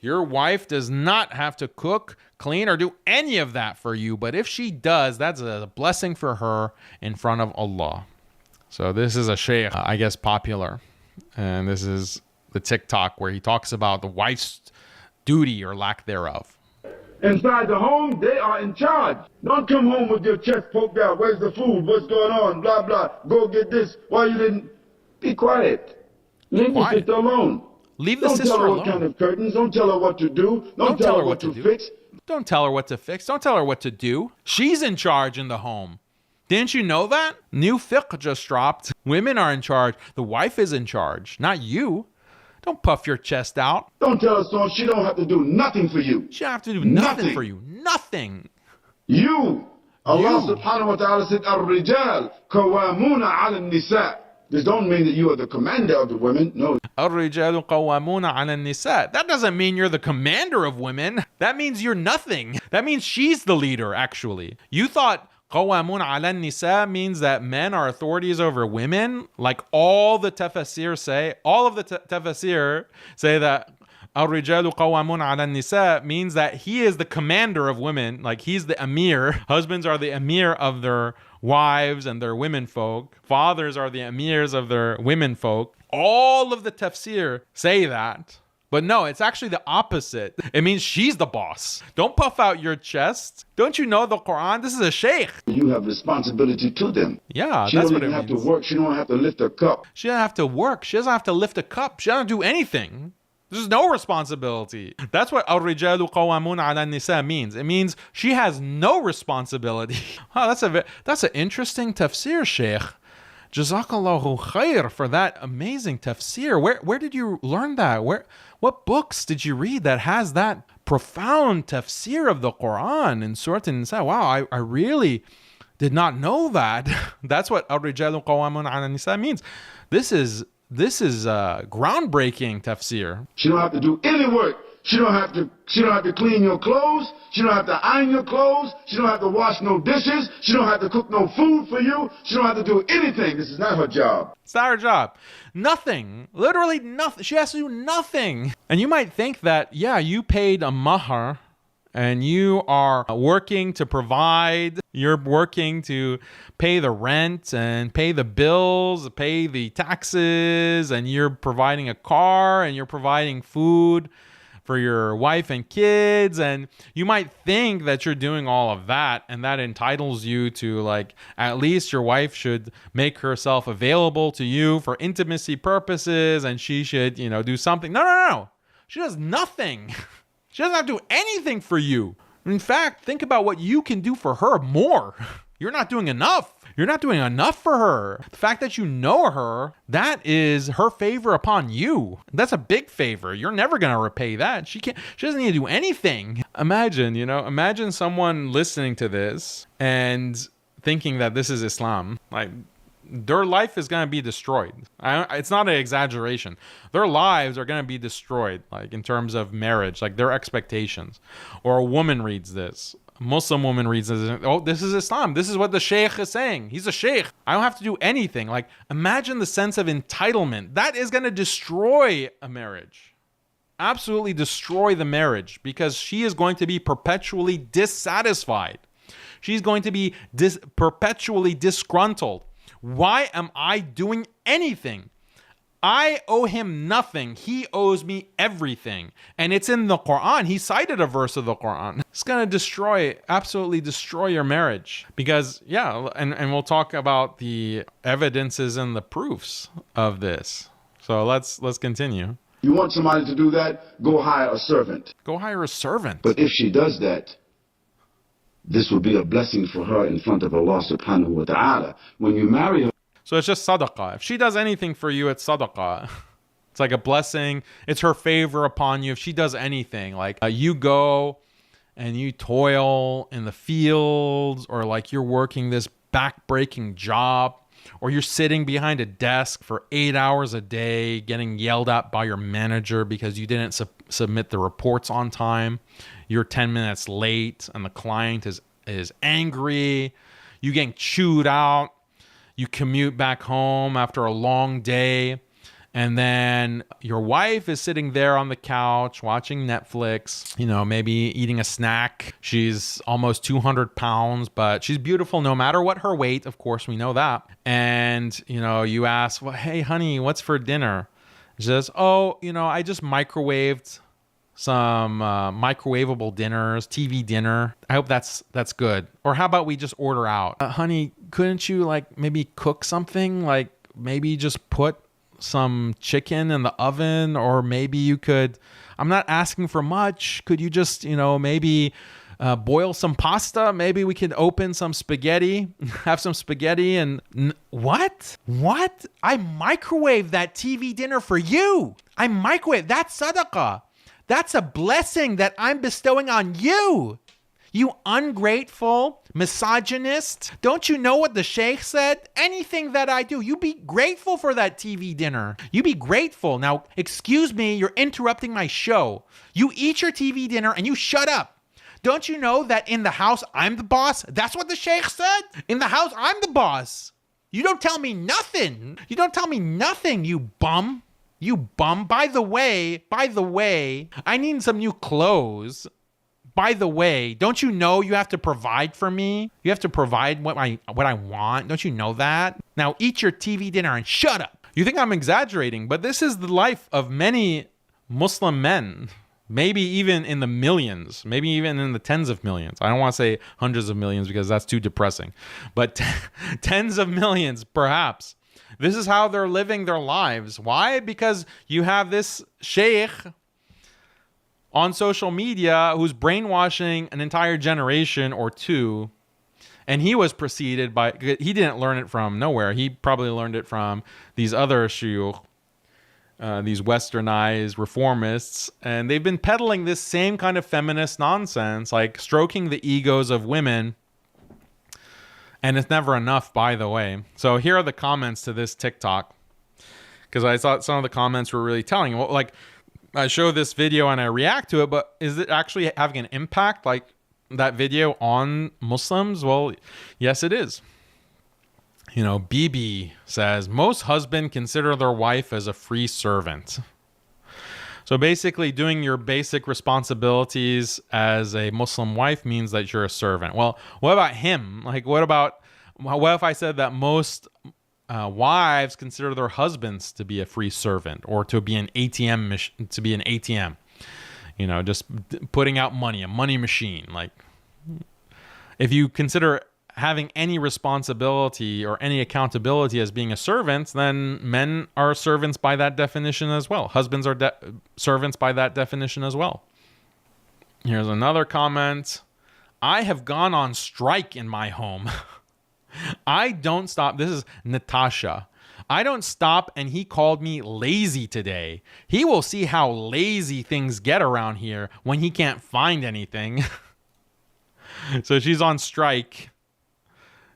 Your wife does not have to cook, clean, or do any of that for you. But if she does, that's a blessing for her in front of Allah. So this is a sheikh, I guess, popular. And this is the TikTok where he talks about the wife's duty or lack thereof. Inside the home, they are in charge. Don't come home with your chest poked out. Where's the food? What's going on? Blah, blah. Go get this. Why you didn't? Be quiet. Leave the sister alone. Leave the sister alone. Don't tell her what kind of curtains. Don't tell her what to do. Don't tell her what to fix. Don't tell her what to fix. Don't tell her what to do. She's in charge in the home. Didn't you know that? New fiqh just dropped. Women are in charge. The wife is in charge, not you. Don't puff your chest out. Don't tell her so she don't have to do nothing for you. She don't have to do nothing for you. Nothing. Allah subhanahu wa ta'ala said, Ar-rijal qawwamuna 'ala an-nisa. This don't mean that you are the commander of the women. No. Ar-rijalu qawwamuna 'ala an-nisa. That doesn't mean you're the commander of women. That means you're nothing. That means she's the leader, actually. You thought qawwamuna 'ala an-nisa means that men are authorities over women? Like all the tafsir say, all of the tafsir say that Ar-rijalu qawwamuna 'ala an-nisa means that he is the commander of women, like he's the emir. Husbands are the emir of their wives and their women folk. Fathers are the emirs of their women folk. All of the tafsir say that. But no, it's actually the opposite. It means she's the boss. Don't puff out your chest. Don't you know the Quran? This is a sheikh. You have responsibility to them. Yeah, she that's don't what it even have means. to work. She don't have to lift a cup. She doesn't have to work. She doesn't have to lift a cup. She doesn't do anything. There's no responsibility. That's what Ar-rijalu qawwamuna 'ala an-nisa means. It means she has no responsibility. Oh, that's an interesting tafsir, Sheikh. Jazakallahu khair for that amazing tafsir. Where did you learn that? What books did you read that has that profound tafsir of the Quran in Surah An-Nisa? Wow, I really did not know that. That's what Ar-rijalu qawwamuna 'ala an-nisa means. This is groundbreaking tafsir. She don't have to do any work. She don't have to clean your clothes. She don't have to iron your clothes. She don't have to wash no dishes. She don't have to cook no food for you. She don't have to do anything. This is not her job. It's not her job. Nothing. Literally nothing. She has to do nothing. And you might think that, yeah, you paid a mahar and you are working to provide, you're working to pay the rent and pay the bills, pay the taxes, and you're providing a car and you're providing food for your wife and kids. And you might think that you're doing all of that and that entitles you to, like, at least your wife should make herself available to you for intimacy purposes and she should, do something. No. She does nothing. She doesn't have to do anything for you. In fact, think about what you can do for her more. You're not doing enough. You're not doing enough for her. The fact that you know her, that is her favor upon you. That's a big favor. You're never going to repay that. She doesn't need to do anything. Imagine someone listening to this and thinking that this is Islam. Like, their life is going to be destroyed. It's not an exaggeration. Their lives are going to be destroyed, like in terms of marriage, like their expectations. Or a woman reads this. A Muslim woman reads this. Oh, this is Islam. This is what the sheikh is saying. He's a sheikh. I don't have to do anything. Like, imagine the sense of entitlement. That is going to destroy a marriage. Absolutely destroy the marriage because she is going to be perpetually dissatisfied. She's going to be perpetually disgruntled. Why am I doing anything? I owe him nothing. He owes me everything. And it's in the Quran. He cited a verse of the Quran. It's going to absolutely destroy your marriage. Because, yeah, and we'll talk about the evidences and the proofs of this. So let's continue. You want somebody to do that? Go hire a servant. Go hire a servant. But if she does that, this will be a blessing for her in front of Allah subhanahu wa ta'ala. When you marry her. So it's just sadaqah. If she does anything for you, it's sadaqah. It's like a blessing. It's her favor upon you. If she does anything, like you go and you toil in the fields, or like you're working this back-breaking job, or you're sitting behind a desk for 8 hours a day getting yelled at by your manager because you didn't submit the reports on time. You're 10 minutes late and the client is angry. You getting chewed out. You commute back home after a long day And then your wife is sitting there on the couch watching Netflix, maybe eating a snack. She's almost 200 pounds, but she's beautiful no matter what her weight. Of course, we know that. And, you ask, well, hey, honey, what's for dinner? She says, I just microwaved some microwavable dinners, TV dinner. I hope that's good. Or how about we just order out? Honey, couldn't you maybe cook something? Maybe just put some chicken in the oven, or maybe you could, I'm not asking for much. Could you just, maybe boil some pasta? Maybe we could open some spaghetti, have some spaghetti and what? I microwaved that TV dinner for you. I microwaved. That's sadaqah. That's a blessing that I'm bestowing on you. You ungrateful misogynist. Don't you know what the sheikh said? Anything that I do, you be grateful for that TV dinner. You be grateful. Now, excuse me, you're interrupting my show. You eat your TV dinner and you shut up. Don't you know that in the house, I'm the boss? That's what the sheikh said. In the house, I'm the boss. You don't tell me nothing. You don't tell me nothing, you bum. You bum. By the way, I need some new clothes. By the way, don't you know you have to provide for me? You have to provide what I want. Don't you know that? Now eat your TV dinner and shut up. You think I'm exaggerating, but this is the life of many Muslim men. Maybe even in the millions, maybe even in the tens of millions. I don't want to say hundreds of millions because that's too depressing, but tens of millions perhaps. This is how they're living their lives. Why? Because you have this sheikh on social media who's brainwashing an entire generation or two. And he was preceded by, he didn't learn it from nowhere. He probably learned it from these other shuyukh, these westernized reformists. And they've been peddling this same kind of feminist nonsense, like stroking the egos of women. And it's never enough, by the way. So here are the comments to this TikTok, because I thought some of the comments were really telling. Well, I show this video and I react to it, but is it actually having an impact, that video, on Muslims? Well, yes, it is. Bibi says, most husbands consider their wife as a free servant. So basically doing your basic responsibilities as a Muslim wife means that you're a servant. Well, what about him? What if I said that most wives consider their husbands to be a free servant, or to be an ATM, just putting out money, a money machine. If you consider having any responsibility or any accountability as being a servant, then men are servants by that definition as well. Husbands are servants by that definition as well. Here's another comment. I have gone on strike in my home. I don't stop. This is Natasha. I don't stop, and he called me lazy today. He will see how lazy things get around here when he can't find anything. So she's on strike.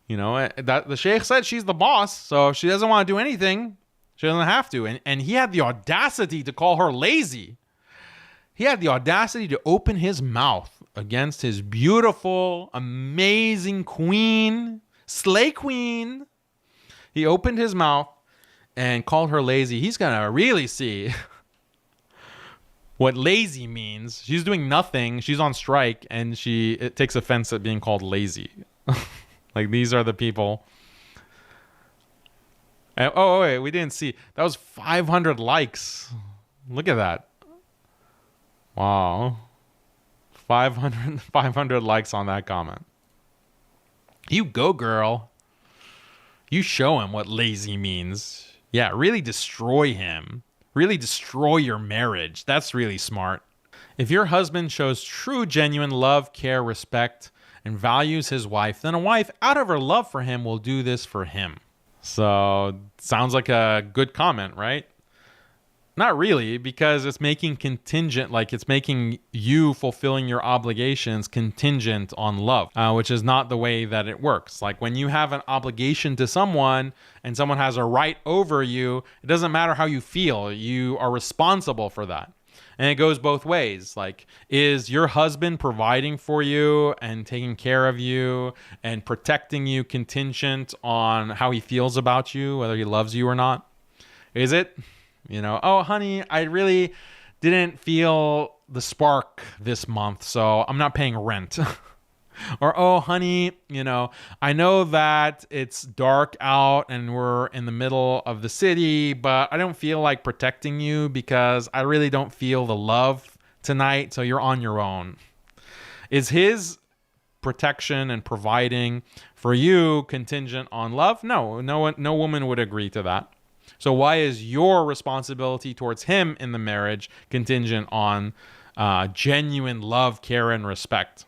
That the sheikh said she's the boss, so if she doesn't want to do anything, she doesn't have to. And he had the audacity to call her lazy. He had the audacity to open his mouth against his beautiful, amazing queen, slay queen. He opened his mouth and called her lazy. He's going to really see what lazy means. She's doing nothing. She's on strike, and it takes offense at being called lazy. These are the people. And, wait, we didn't see. That was 500 likes. Look at that. Wow. 500 likes on that comment. You go, girl. You show him what lazy means. Yeah, really destroy him. Really destroy your marriage. That's really smart. If your husband shows true, genuine love, care, respect, and values his wife, then a wife, out of her love for him, will do this for him. So, sounds like a good comment, right? Not really, because it's making contingent, it's making you fulfilling your obligations contingent on love, which is not the way that it works. When you have an obligation to someone and someone has a right over you, it doesn't matter how you feel. You are responsible for that. And it goes both ways. Is your husband providing for you and taking care of you and protecting you contingent on how he feels about you, whether he loves you or not? Is it? Oh, honey, I really didn't feel the spark this month, so I'm not paying rent. Or, oh, honey, I know that it's dark out and we're in the middle of the city, but I don't feel like protecting you because I really don't feel the love tonight, so you're on your own. Is his protection and providing for you contingent on love? No woman would agree to that. So why is your responsibility towards him in the marriage contingent on genuine love, care, and respect?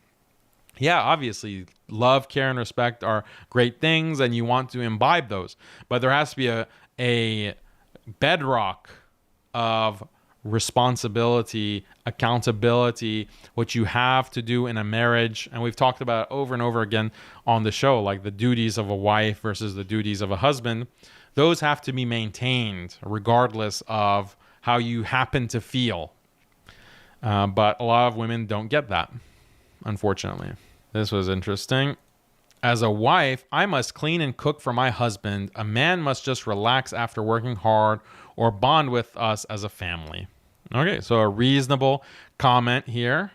Yeah, obviously, love, care, and respect are great things, and you want to imbibe those. But there has to be a bedrock of responsibility, accountability, what you have to do in a marriage. And we've talked about it over and over again on the show, like the duties of a wife versus the duties of a husband. Those have to be maintained regardless of how you happen to feel. But a lot of women don't get that, unfortunately. This was interesting. As a wife, I must clean and cook for my husband. A man must just relax after working hard or bond with us as a family. Okay, so a reasonable comment here.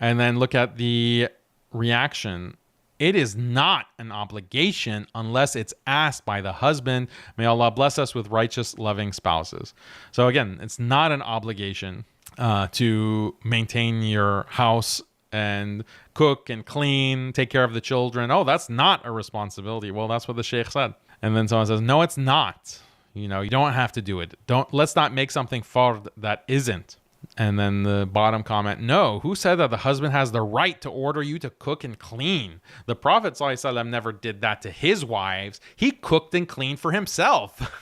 And then look at the reaction. It is not an obligation unless it's asked by the husband. May Allah bless us with righteous, loving spouses. So again, it's not an obligation to maintain your house and cook and clean, take care of the children. Oh, that's not a responsibility. Well, that's what the sheikh said. And then someone says, no, it's not. You don't have to do it. Let's not make something fard that isn't. And then the bottom comment, no, who said that the husband has the right to order you to cook and clean? The Prophet ﷺ never did that to his wives. He cooked and cleaned for himself.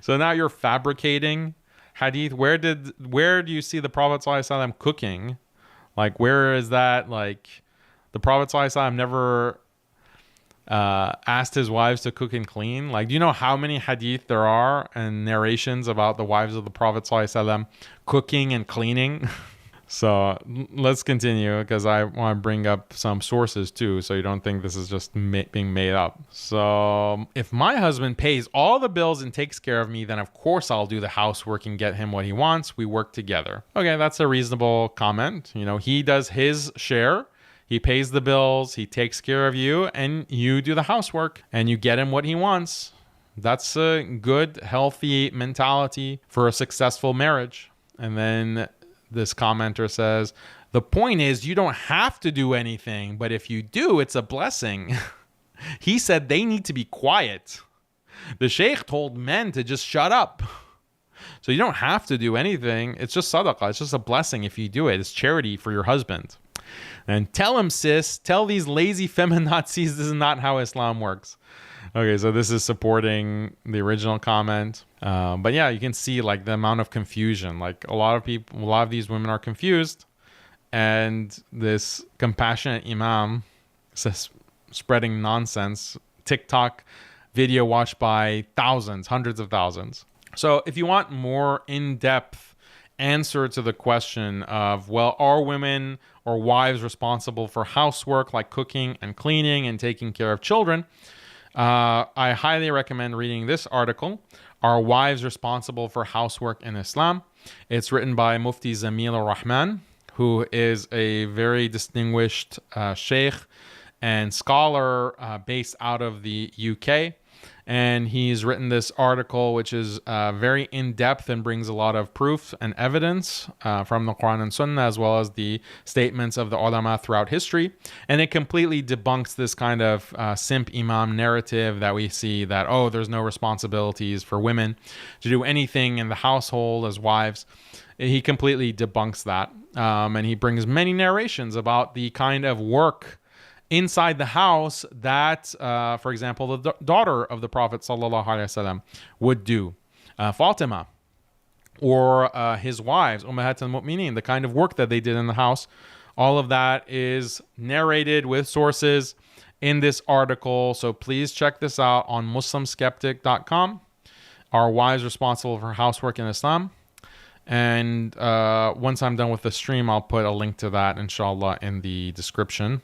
So now you're fabricating hadith. Where do you see the Prophet ﷺ cooking? Like, where is that? Like, the Prophet ﷺ never asked his wives to cook and clean. Like, do you know how many hadith there are and narrations about the wives of the Prophet ﷺ cooking and cleaning? So let's continue, because I want to bring up some sources too, so you don't think this is just being made up. So if my husband pays all the bills and takes care of me, then of course I'll do the housework and get him what he wants. We work together. Okay, that's a reasonable comment. He does his share. He pays the bills, he takes care of you, and you do the housework, and you get him what he wants. That's a good, healthy mentality for a successful marriage. And then this commenter says, the point is you don't have to do anything, but if you do, it's a blessing. He said they need to be quiet. The sheikh told men to just shut up. So you don't have to do anything. It's just sadaqah. It's just a blessing if you do it. It's charity for your husband. And tell him, sis, tell these lazy feminazis this is not how Islam works. Okay, so this is supporting the original comment. But yeah, you can see like the amount of confusion. Like a lot of these women are confused. And this compassionate Imam says spreading nonsense. TikTok video watched by thousands, hundreds of thousands. So if you want more in-depth answer to the question of, well, are women or wives responsible for housework like cooking and cleaning and taking care of children? I highly recommend reading this article, Are Wives Responsible for Housework in Islam? It's written by Mufti Zamil ar-Rahman, who is a very distinguished sheikh and scholar based out of the UK. And he's written this article, which is very in-depth and brings a lot of proof and evidence from the Quran and Sunnah, as well as the statements of the ulama throughout history. And it completely debunks this kind of simp imam narrative that we see that, oh, there's no responsibilities for women to do anything in the household as wives. He completely debunks that. And he brings many narrations about the kind of work inside the house that, for example, the daughter of the Prophet ﷺ would do, Fatima, or his wives, Ummahat al-Mu'mineen, the kind of work that they did in the house. All of that is narrated with sources in this article. So please check this out on MuslimSkeptic.com. Are wives responsible for housework in Islam? And once I'm done with the stream, I'll put a link to that, inshallah, in the description.